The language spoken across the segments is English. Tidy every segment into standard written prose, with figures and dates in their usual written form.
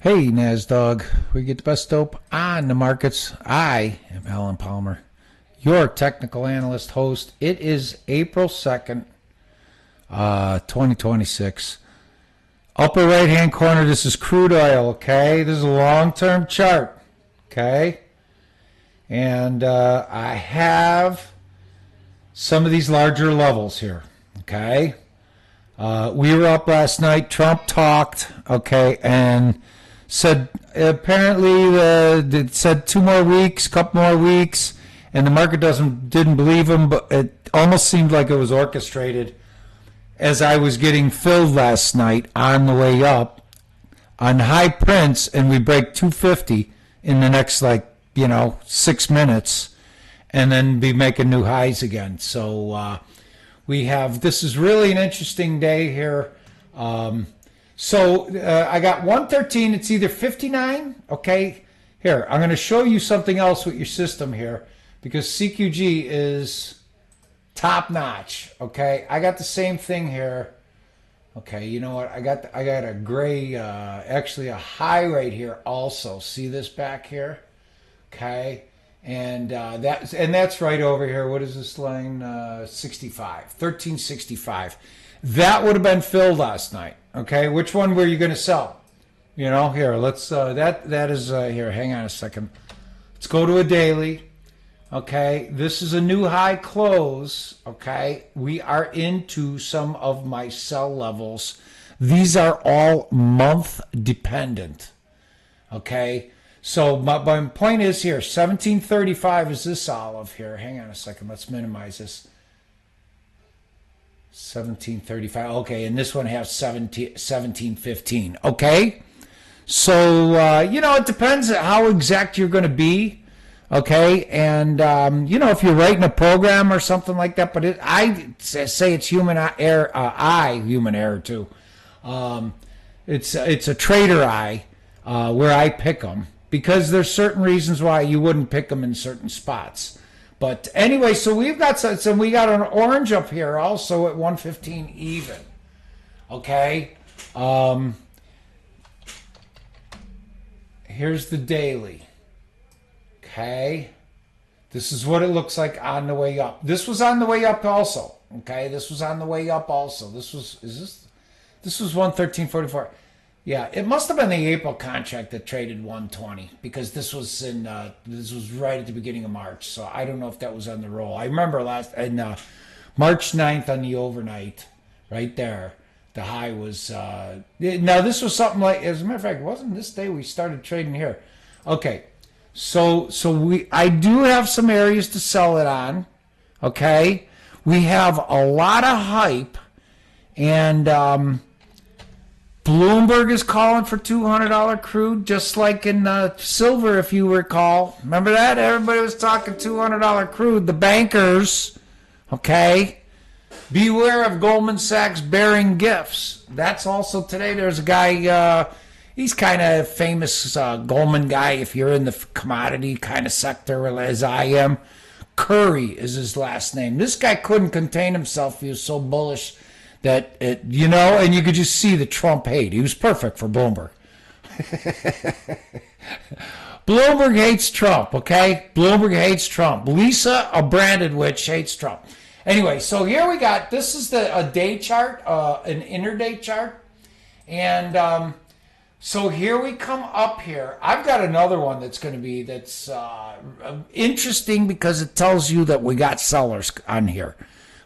Hey, NASDOG, we get the best dope on the markets. I am Alan Palmer, your technical analyst host. It is April 2nd, 2026. Upper right-hand corner, this is crude oil, okay? This is a long-term chart, okay? And I have some of these larger levels here, okay? We were up last night. Trump talked, okay, and said apparently it said 2 more weeks, couple more weeks, and the market didn't believe him, but it almost seemed like it was orchestrated. As I was getting filled last night on the way up on high prints, and we break 250 in the next 6 minutes, and then be making new highs again. So this is really an interesting day here. So I got 113. It's either 59. Okay. Here, I'm going to show you something else with your system here because CQG is top notch. Okay. I got the same thing here. Okay. You know what? I got a gray, actually a high right here also. See this back here? Okay. And that's right over here. What is this line? 65. 1365. That would have been filled last night. Okay, which one were you going to sell? Here, let's, that is, here, hang on a second. Let's go to a daily. Okay, this is a new high close. Okay, we are into some of my sell levels. These are all month dependent. Okay, so my point is here, 1735 is this olive here. Hang on a second, let's minimize this. 1735. Okay, and this one has 1715. Okay, so it depends how exact you're going to be. Okay, and if you're writing a program or something like that, but I say it's human error, human error too. It's a trader eye where I pick them because there's certain reasons why you wouldn't pick them in certain spots. But anyway, so we got an orange up here also at 115 even. Okay. Here's the daily. Okay. This is what it looks like on the way up. This was on the way up also. Okay. This was on the way up also. This was 113.44. Yeah, it must have been the April contract that traded 120 because this was right at the beginning of March. So I don't know if that was on the roll. I remember March 9th on the overnight, right there. The high was now this was something like, as a matter of fact, it wasn't this day we started trading here. Okay, so I do have some areas to sell it on. Okay, we have a lot of hype and. Bloomberg is calling for $200 crude, just like in silver, if you recall. Remember that? Everybody was talking $200 crude. The bankers, okay? Beware of Goldman Sachs bearing gifts. That's also today. There's a guy, he's kind of famous Goldman guy if you're in the commodity kind of sector as I am. Curry is his last name. This guy couldn't contain himself. He was so bullish. That and you could just see the Trump hate. He was perfect for Bloomberg. Bloomberg hates Trump, okay? Bloomberg hates Trump. Lisa, a branded witch, hates Trump. Anyway, so here we got, this is a day chart, an interday chart. And so here we come up here. I've got another one that's interesting because it tells you that we got sellers on here.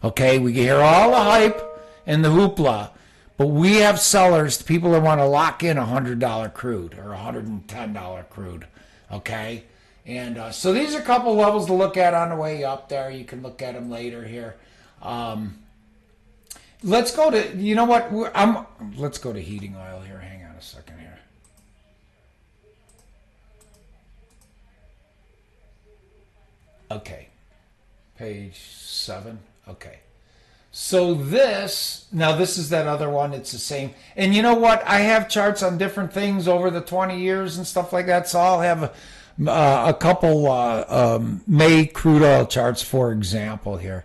Okay, we can hear all the hype and the hoopla, but we have sellers, people that want to lock in $100 crude or $110 crude, okay? And so these are a couple levels to look at on the way up there. You can look at them later here. Let's go to, let's go to heating oil here. Hang on a second here. Okay, page 7, okay. So this is that other one. It's the same. And you know what? I have charts on different things over the 20 years and stuff like that. So I'll have a couple May crude oil charts, for example, here.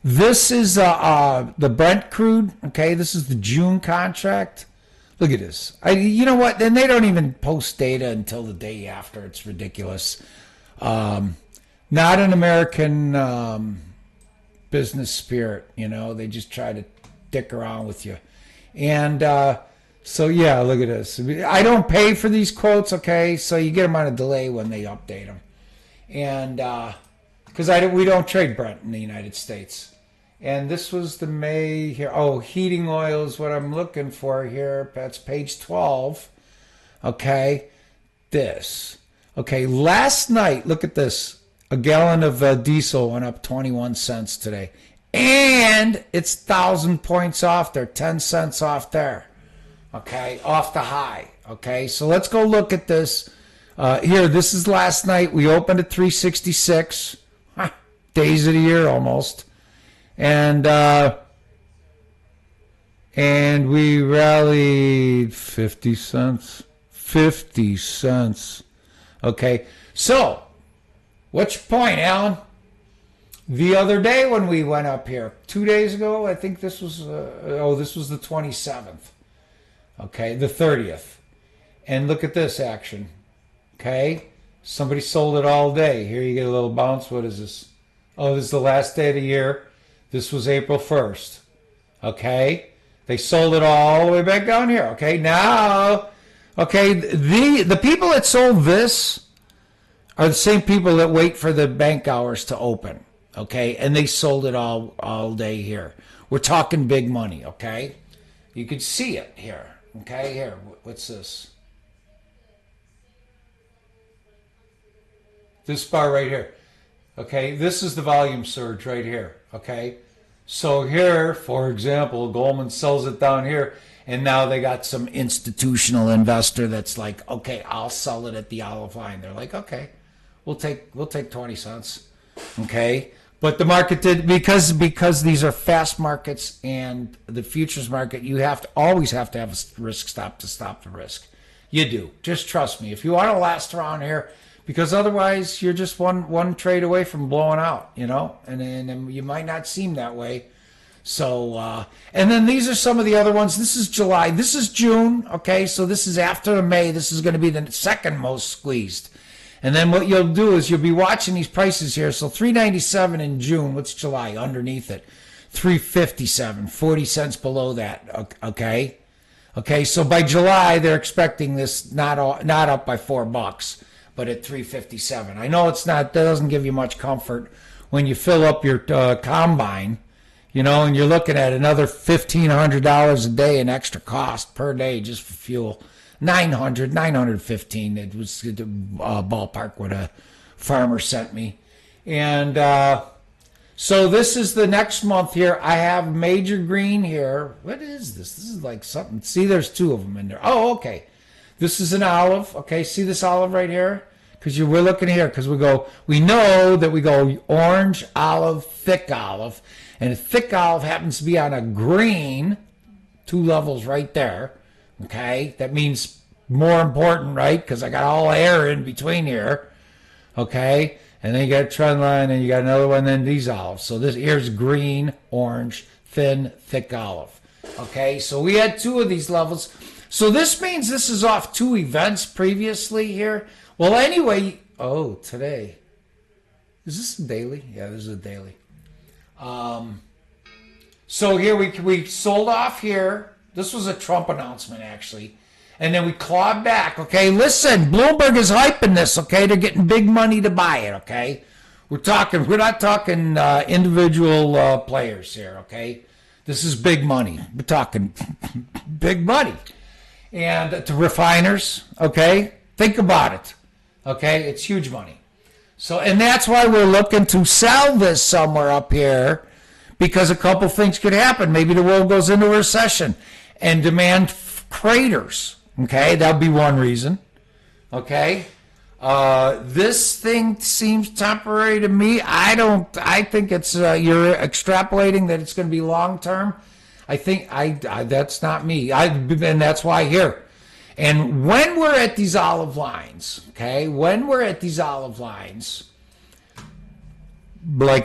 This is the Brent crude. Okay, this is the June contract. Look at this. You know what? Then they don't even post data until the day after. It's ridiculous. Not an American business spirit. You know, they just try to dick around with you. And so, yeah, look at this. I don't pay for these quotes, okay? So you get them on a delay when they update them. And because we don't trade Brent in the United States. And this was the May here. Oh, heating oil is what I'm looking for here. That's page 12. Okay. This. Okay. Last night, look at this. A gallon of diesel went up 21 cents today. And it's 1,000 points off there. 10 cents off there. Okay. Off the high. Okay. So let's go look at this. Here, this is last night. We opened at 366. Days of the year almost. And we rallied 50 cents. 50 cents. Okay. So, what's your point, Alan? The other day when we went up here, 2 days ago, I think this was, this was the 27th. Okay, the 30th. And look at this action. Okay. Somebody sold it all day. Here you get a little bounce. What is this? Oh, this is the last day of the year. This was April 1st. Okay? They sold it all the way back down here. Okay? Now, okay, the people that sold this are the same people that wait for the bank hours to open. Okay? And they sold it all day here. We're talking big money. Okay? You can see it here. Okay? Here. What's this? This bar right here. Okay? This is the volume surge right here. Okay? So here, for example, Goldman sells it down here, and now they got some institutional investor that's like, okay, I'll sell it at the olive line. They're like, okay, we'll take 20 cents. Okay? But the market did, because these are fast markets and the futures market, you always have to have a risk stop to stop the risk. You do. Just trust me. If you want to last around here, because otherwise you're just one trade away from blowing out, you know, and you might not seem that way. So, and then these are some of the other ones. This is July. This is June. Okay, so this is after May. This is going to be the second most squeezed. And then what you'll do is you'll be watching these prices here. So 397 in June. What's July? Underneath it, 357, 40 cents below that. Okay, okay. So by July they're expecting this not up by $4. But at 357. I know it's not, that doesn't give you much comfort when you fill up your combine, you know, and you're looking at another $1,500 a day in extra cost per day just for fuel. 915. It was the ballpark what a farmer sent me. And so this is the next month here. I have major green here. What is this? This is like something. See, there's two of them in there. Oh, okay. This is an olive. Okay, see this olive right here? Because we're looking here, because we know that we go orange, olive, thick olive. And a thick olive happens to be on a green, 2 levels right there. Okay, that means more important, right? Because I got all air in between here. Okay, and then you got a trend line, and you got another one, and then these olives. So here's green, orange, thin, thick olive. Okay, so we had 2 of these levels. So this means this is off 2 events previously here. Well, anyway, today. Is this a daily? Yeah, this is a daily. So here we sold off here. This was a Trump announcement, actually. And then we clawed back, okay? Listen, Bloomberg is hyping this, okay? They're getting big money to buy it, okay? We're not talking individual players here, okay? This is big money. We're talking big money. And to refiners, okay? Think about it, okay? It's huge money. So, and that's why we're looking to sell this somewhere up here, because a couple things could happen. Maybe the world goes into a recession and demand craters, okay? That would be one reason, okay? This thing seems temporary to me. I think it's, you're extrapolating that it's going to be long-term. I think that's not me. And that's why here. And when we're at these olive lines, okay, like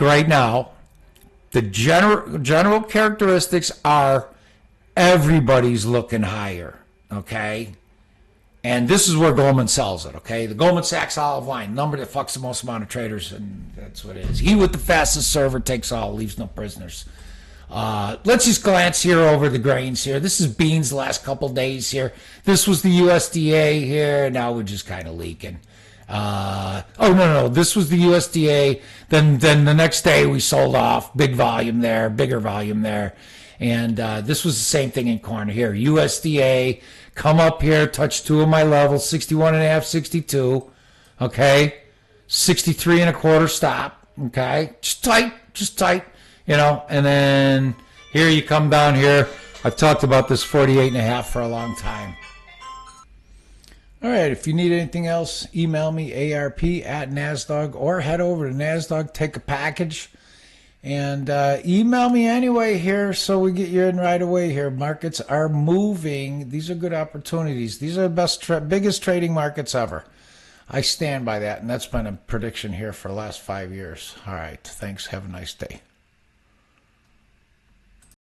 right now, the general characteristics are everybody's looking higher. okay? And this is where Goldman sells it, okay? The Goldman Sachs olive line, number that fucks the most amount of traders, and that's what it is. He with the fastest server takes all, leaves no prisoners. Let's just glance here over the grains here. This is beans the last couple days here. This was the USDA here. Now we're just kind of leaking. No. This was the USDA. Then the next day we sold off. Big volume there, bigger volume there. And this was the same thing in corn here. USDA, come up here, touch two of my levels, 61.5, 62. Okay. 63 and a quarter stop. Okay. Just tight. You know, and then here you come down here. I've talked about this 48.5 for a long time. All right, if you need anything else, email me, arp@NASDAQ, or head over to NASDAQ, take a package, and email me anyway here so we get you in right away here. Markets are moving. These are good opportunities. These are the biggest trading markets ever. I stand by that, and that's been a prediction here for the last 5 years. All right, thanks. Have a nice day.